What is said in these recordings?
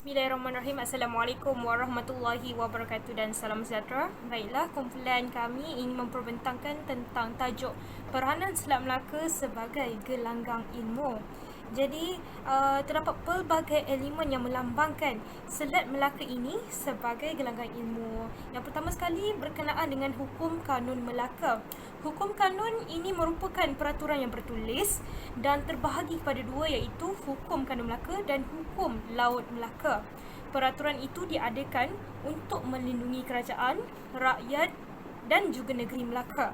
Bismillahirrahmanirrahim. Assalamualaikum warahmatullahi wabarakatuh dan salam sejahtera. Baiklah, kumpulan kami ingin memperbentangkan tentang tajuk peranan Selat Melaka sebagai gelanggang ilmu. Jadi, terdapat pelbagai elemen yang melambangkan Selat Melaka ini sebagai gelanggang ilmu. Yang pertama sekali berkenaan dengan hukum kanun Melaka. Hukum kanun ini merupakan peraturan yang bertulis dan terbahagi kepada dua, iaitu hukum kanun Melaka dan hukum laut Melaka. Peraturan itu diadakan untuk melindungi kerajaan, rakyat dan juga negeri Melaka.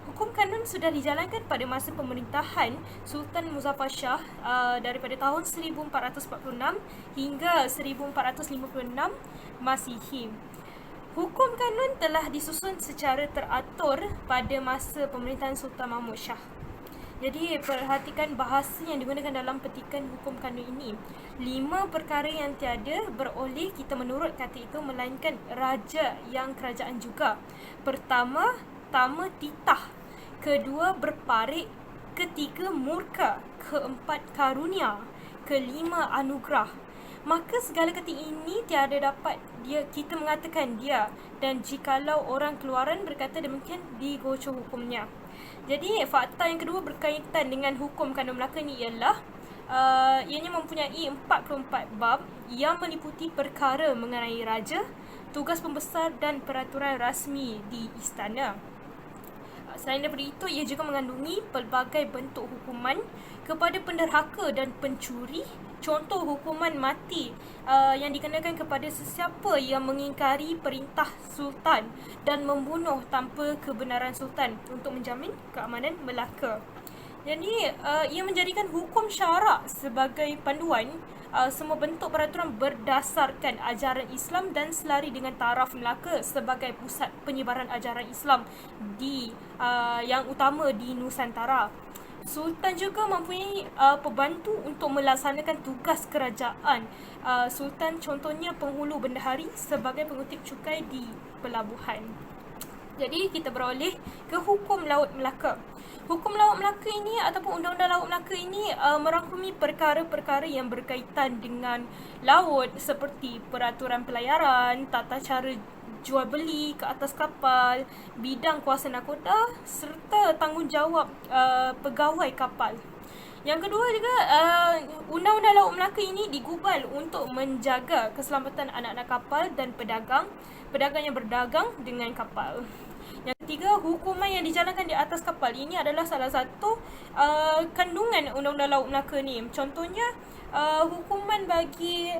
Hukum kanun sudah dijalankan pada masa pemerintahan Sultan Muzaffar Shah daripada tahun 1446 hingga 1456 Masihi. Hukum kanun telah disusun secara teratur pada masa pemerintahan Sultan Mahmud Shah. Jadi perhatikan bahasa yang digunakan dalam petikan hukum kanun ini. 5 perkara yang tiada beroleh kita menurut kata itu melainkan raja yang kerajaan juga. Pertama, titah. Kedua, berparik. Ketiga, murka. Keempat, karunia. Kelima, anugerah. Maka segala kata ini tiada dapat kita mengatakan dia, dan jikalau orang keluaran berkata demikian, digocor hukumnya. Jadi fakta yang kedua berkaitan dengan hukum kanun Melaka ni ialah ianya mempunyai 44 bab yang meliputi perkara mengenai raja, tugas pembesar dan peraturan rasmi di istana. Selain daripada itu, ia juga mengandungi pelbagai bentuk hukuman kepada penderhaka dan pencuri. Contoh hukuman mati yang dikenakan kepada sesiapa yang mengingkari perintah Sultan dan membunuh tanpa kebenaran Sultan untuk menjamin keamanan Melaka. Jadi, ia menjadikan hukum syarak sebagai panduan semua bentuk peraturan berdasarkan ajaran Islam dan selari dengan taraf Melaka sebagai pusat penyebaran ajaran Islam yang utama di Nusantara. Sultan juga mempunyai pembantu untuk melaksanakan tugas kerajaan. Sultan contohnya penghulu bendahari sebagai pengutip cukai di pelabuhan. Jadi kita beroleh ke hukum laut Melaka. Hukum laut Melaka ini ataupun undang-undang laut Melaka ini merangkumi perkara-perkara yang berkaitan dengan laut seperti peraturan pelayaran, tata cara jual beli ke atas kapal, bidang kuasa nakoda serta tanggungjawab pegawai kapal. Yang kedua juga, Undang-Undang Laut Melaka ini digubal untuk menjaga keselamatan anak-anak kapal dan pedagang yang berdagang dengan kapal. Yang ketiga, hukuman yang dijalankan di atas kapal ini adalah salah satu kandungan Undang-Undang Laut Melaka ni. Contohnya, hukuman bagi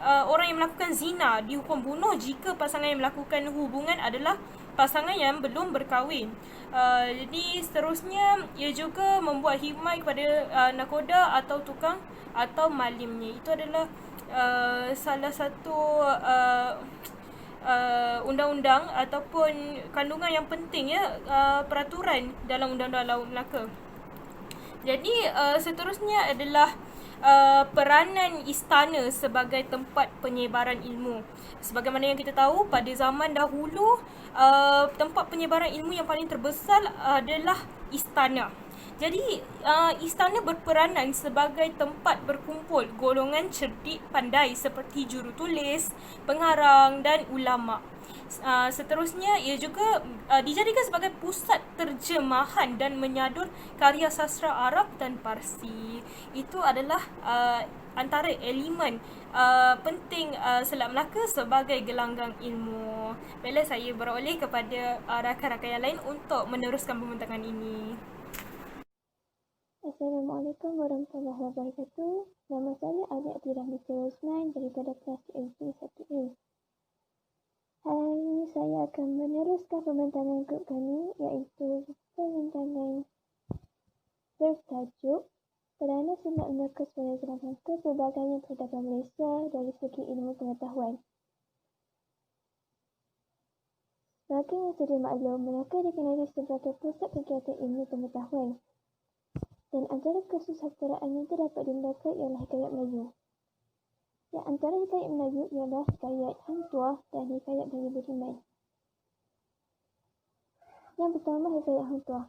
orang yang melakukan zina dihukum bunuh jika pasangan yang melakukan hubungan adalah pasangan yang belum berkahwin. Jadi seterusnya, ia juga membuat khidmat kepada nakoda atau tukang atau malimnya. Itu adalah salah satu undang-undang ataupun kandungan yang penting peraturan dalam Undang-Undang Laut Melaka. Jadi seterusnya adalah peranan istana sebagai tempat penyebaran ilmu. Sebagaimana yang kita tahu, pada zaman dahulu tempat penyebaran ilmu yang paling terbesar adalah istana. Jadi istana berperanan sebagai tempat berkumpul golongan cerdik pandai seperti jurutulis, pengarang dan ulama. Seterusnya, ia juga dijadikan sebagai pusat terjemahan dan menyadur karya sastra Arab dan Parsi. Itu adalah antara elemen penting Selat Melaka sebagai gelanggang ilmu. Baiklah, saya beroleh kepada rakan-rakan yang lain untuk meneruskan pembincangan ini. Assalamualaikum warahmatullahi wabarakatuh. Nama saya Alia Tirahmita Rosman daripada kelas LC 1A. Hari ini saya akan meneruskan pembincangan grup kami, iaitu pembincangan bertajuk Peranan Selat Melaka sebagai gelanggang kepelbagaian peradaban Malaysia dari segi ilmu pengetahuan. Sebagai yang sedia maklum, Melaka dikenali sebagai pusat kegiatan ilmu pengetahuan. Dan antara kesusasteraan yang terdapat di Melaka ialah hikayat Melayu. Yang antara hikayat Melayu ialah hikayat Hang Tuah dan hikayat Melayu Budiman. Yang pertama, hikayat Hang Tuah.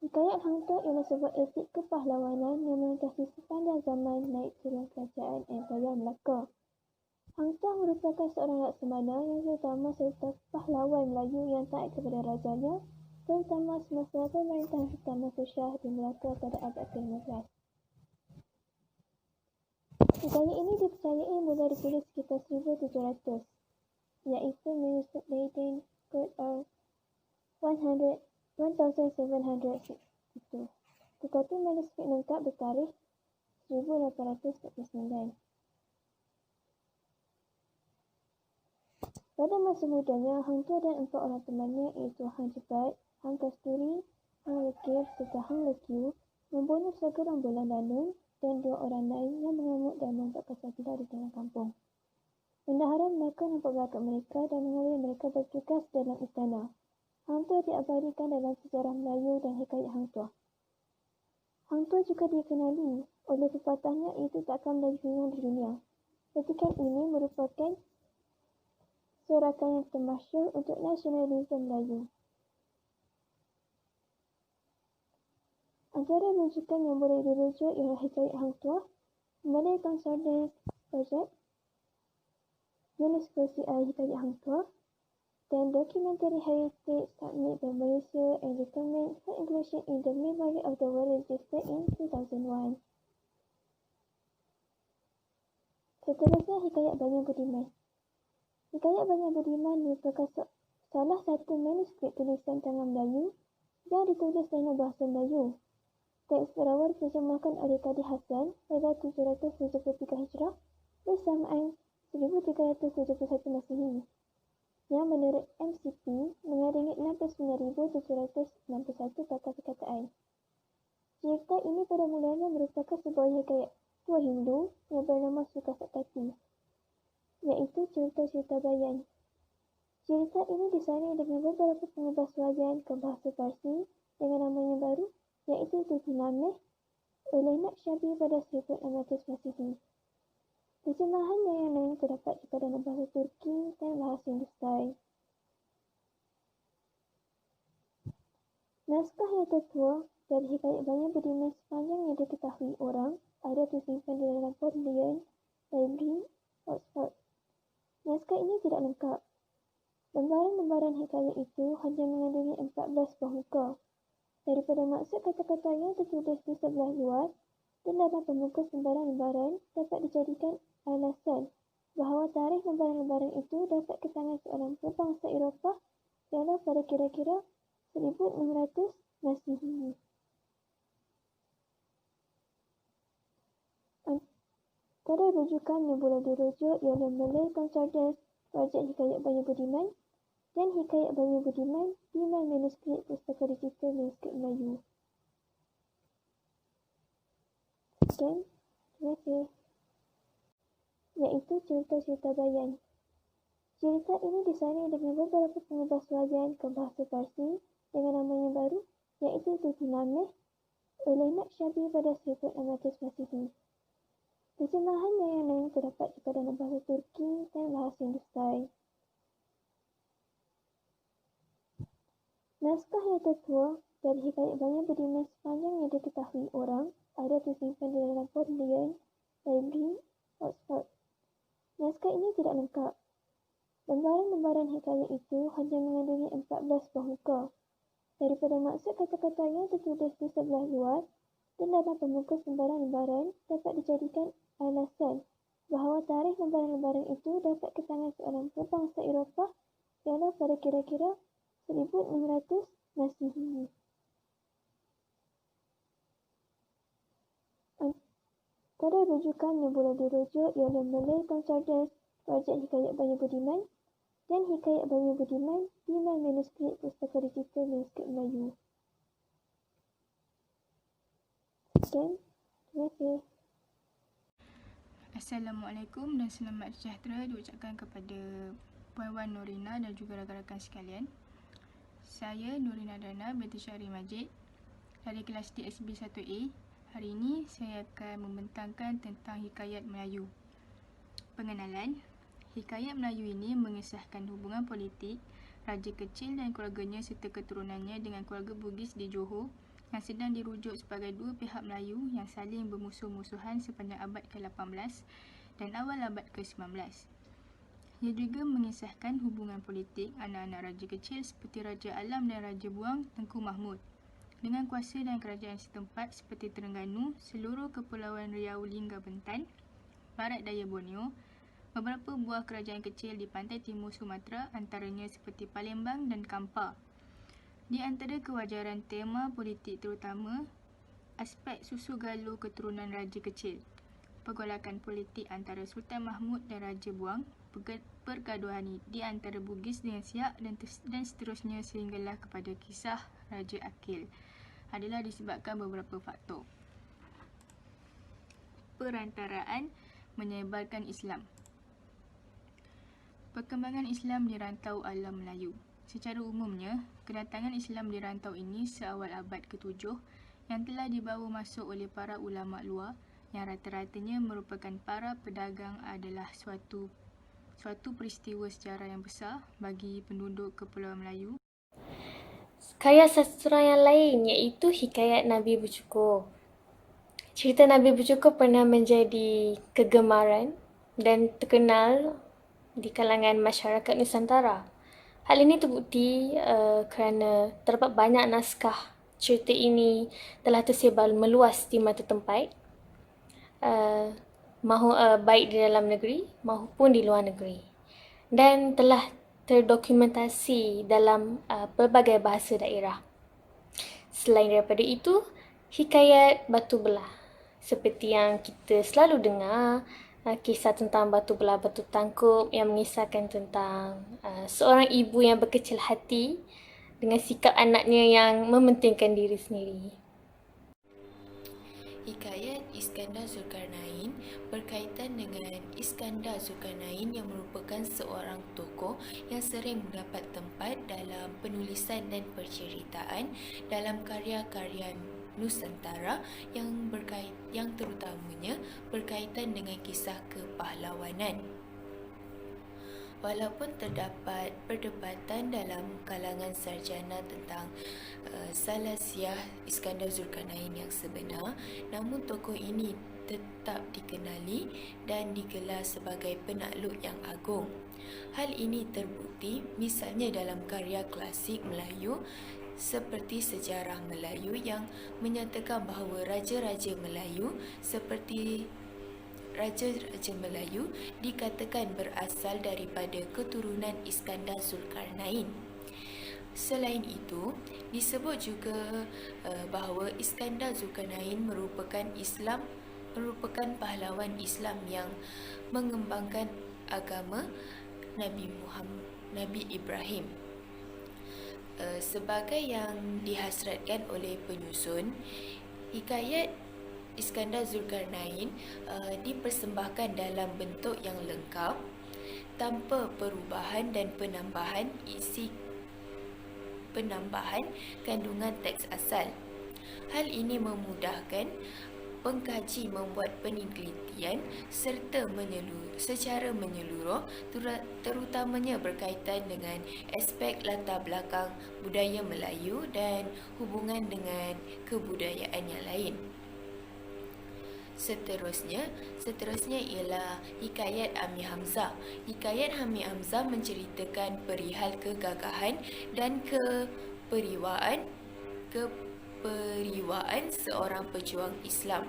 Hikayat Hang Tuah ialah sebuah epik kepahlawanan yang melintasi sepanjang zaman naik turun kerajaan Empayar Melaka. Hang Tuah merupakan seorang laksamana yang terutama serta pahlawan Melayu yang taat kepada rajanya, terutama semasa pemerintahan Sultan Mansur Shah di Melaka pada abad ke-15. Hikayat ini dipercayai mula ditulis sekitar 1700, iaitu manuskrip Leiden Code R 1762. Tetapi manuskrip lengkap bertarikh 1849. Pada masa mudanya, Hang Tuah dan 4 orang temannya iaitu Hang Jebat, Hang Kasturi, Hang Lekir serta Hang Lekiu membunuh segerombolan bulan danun dan 2 orang lain yang mengamuk dan membuat kacau di dalam kampung. Bendahara Melaka nampak bakat mereka dan mengambil mereka bertugas dalam istana. Hang Tuah diabadikan dalam sejarah Melayu dan hikayat Hang Tuah. Hang Tuah juga dikenali oleh pepatahnya iaitu takkan Melayu bingung di dunia. Petikan ini merupakan sorakan yang termasyhur untuk nasionalisme Melayu. Antara rujukan yang boleh dirujuk ialah hikayat Hang Tuah, Malay Concordance Project, UNESCO CI Hikayat Hang Tuah, dan Documentary Heritage Summit by Malaysia and Recommend for Inclusion in the Memory of the World registered in 2001. Seterusnya, hikayat Banyak Budiman. Hikayat Banyak Budiman merupakan salah satu manuskrip tulisan tangan Melayu yang ditulis dalam bahasa Melayu. Teks berawal diterjemahkan oleh Kadi Hasan pada 773 Hijrah bersamaan 1371 Masihi, yang menurut MCP mengandungi 69,761 kata perkataan. Cerita ini pada mulanya merupakan sebuah hikayat tua Hindu yang bernama Sukasakati, iaitu cerita-cerita bayan. Cerita ini disalin dengan beberapa pengubah swajan ke bahasa Parsi dengan nama yang baru, iaitu Tutinameh oleh Nakshabi pada 1600 Masihi. Terjemahan yang lain terdapat juga dalam bahasa Turki dan bahasa Hindustan. Naskah yang tertua dari hikayat Banyak Budiman sepanjang yang diketahui orang ada tersimpan di dalam Bodleian Library, Oxford. Naskah ini tidak lengkap. Lembaran-lembaran hikayat itu hanya mengandungi 14 buah muka. Daripada maksud kata-kata yang tertulis di sebelah luar dan dalam pembuka lembaran-lembaran dapat dijadikan alasan bahawa tarikh lembaran-lembaran itu dapat ke tangan seorang berbangsa Eropah ialah pada kira-kira 1600 Masihi. Antara rujukan yang boleh dirujuk ialah Malay Concordance Project Hikayat Banyak Budiman dan Hikayat Banyak Budiman di manuskrip Pustaka Digital Manuskrip Melayu. Sekian, terima kasih. Iaitu cerita-cerita bayan. Cerita ini disalin dengan beberapa pengubah swajan ke bahasa Parsi dengan nama yang baru, iaitu Tutinameh oleh Nakshabi pada 1600 Masihi. Terjemahan yang lain terdapat juga dalam bahasa Turki dan bahasa Hindustan. Naskah yang tertua dari hikayat Banyak Budiman sepanjang yang diketahui orang ada tersimpan di dalam Bodleian Library, Oxford. Naskah ini tidak lengkap. Lembaran-lembaran hikayat itu hanya mengandungi 14 buah muka. Daripada maksud kata-kata yang tertulis di sebelah luar dan dalam pembuka lembaran-lembaran dapat dijadikan alasan bahawa tarikh lembaran-lembaran itu dapat ke tangan seorang berbangsa Eropah ialah pada kira-kira 1600 Masihi. Antara rujukan yang boleh dirujuk ialah Malay Concordance Project Hikayat Banyak Budiman dan Hikayat Banyak Budiman di manuskrip Pustaka Digital Manuskrip Melayu. Sekian, terima kasih. Assalamualaikum dan selamat sejahtera diucapkan kepada Puan Norina dan juga rakan-rakan sekalian. Saya Norina Dana binti Syahri Majid dari kelas TSB 1A. Hari ini saya akan membentangkan tentang hikayat Melayu. Pengenalan, hikayat Melayu ini mengisahkan hubungan politik raja kecil dan keluarganya serta keturunannya dengan keluarga Bugis di Johor yang sedang dirujuk sebagai dua pihak Melayu yang saling bermusuh-musuhan sepanjang abad ke-18 dan awal abad ke-19. Ia juga mengisahkan hubungan politik anak-anak raja kecil seperti Raja Alam dan Raja Buang Tengku Mahmud dengan kuasa dan kerajaan setempat seperti Terengganu, seluruh kepulauan Riau Lingga Bentan, Barat Daya Borneo, beberapa buah kerajaan kecil di pantai timur Sumatera antaranya seperti Palembang dan Kampar. Di antara kewajaran tema politik terutama, aspek susu galur keturunan raja kecil, pergolakan politik antara Sultan Mahmud dan Raja Buang, pergaduhan di antara Bugis dengan Siak dan seterusnya sehinggalah kepada kisah Raja Akil adalah disebabkan beberapa faktor. Perantaraan menyebarkan Islam. Perkembangan Islam di rantau alam Melayu. Secara umumnya, kedatangan Islam di rantau ini seawal abad ke-7 yang telah dibawa masuk oleh para ulama luar yang rata-ratanya merupakan para pedagang adalah suatu peristiwa sejarah yang besar bagi penduduk Kepulauan Melayu. Karya sastra yang lain iaitu Hikayat Nabi Bercukur. Cerita Nabi Bercukur pernah menjadi kegemaran dan terkenal di kalangan masyarakat Nusantara. Hal ini terbukti kerana terdapat banyak naskah cerita ini telah tersebar meluas di mata tempat, baik di dalam negeri maupun di luar negeri, dan telah terdokumentasi dalam pelbagai bahasa daerah. Selain daripada itu, hikayat Batu Belah seperti yang kita selalu dengar, kisah tentang batu belah batu tangkup yang mengisahkan tentang seorang ibu yang berkecil hati dengan sikap anaknya yang mementingkan diri sendiri. Hikayat Iskandar Zulkarnain berkaitan dengan Iskandar Zulkarnain yang merupakan seorang tokoh yang sering mendapat tempat dalam penulisan dan perceritaan dalam karya-karya Nusantara yang terutamanya berkaitan dengan kisah kepahlawanan. Walaupun terdapat perdebatan dalam kalangan sarjana tentang salasiah Iskandar Zulkarnain yang sebenar, namun tokoh ini tetap dikenali dan digelar sebagai penakluk yang agung. Hal ini terbukti misalnya dalam karya klasik Melayu seperti Sejarah Melayu yang menyatakan bahawa raja-raja Melayu seperti Raja-Raja Melayu dikatakan berasal daripada keturunan Iskandar Zulkarnain. Selain itu, disebut juga bahawa Iskandar Zulkarnain merupakan pahlawan Islam yang mengembangkan agama Nabi Ibrahim. Sebagai yang dihasratkan oleh penyusun, hikayat Iskandar Zulkarnain dipersembahkan dalam bentuk yang lengkap tanpa perubahan dan penambahan kandungan teks asal. Hal ini memudahkan pengkaji membuat penelitian serta secara menyeluruh terutamanya berkaitan dengan aspek latar belakang budaya Melayu dan hubungan dengan kebudayaan yang lain. Seterusnya ialah Hikayat Amir Hamzah. Hikayat Amir Hamzah menceritakan perihal kegagahan dan keperiwaan seorang pejuang Islam,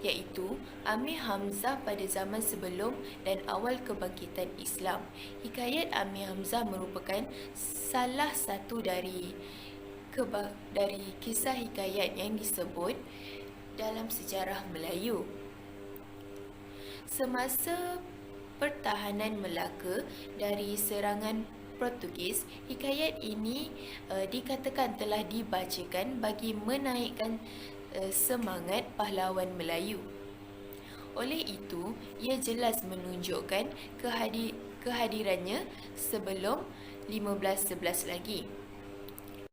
iaitu Amir Hamzah pada zaman sebelum dan awal kebangkitan Islam. Hikayat Amir Hamzah merupakan salah satu dari kisah hikayat yang disebut dalam sejarah Melayu. Semasa pertahanan Melaka dari serangan Portugis, hikayat ini dikatakan telah dibacakan bagi menaikkan semangat pahlawan Melayu. Oleh itu, ia jelas menunjukkan kehadirannya sebelum 1511 lagi.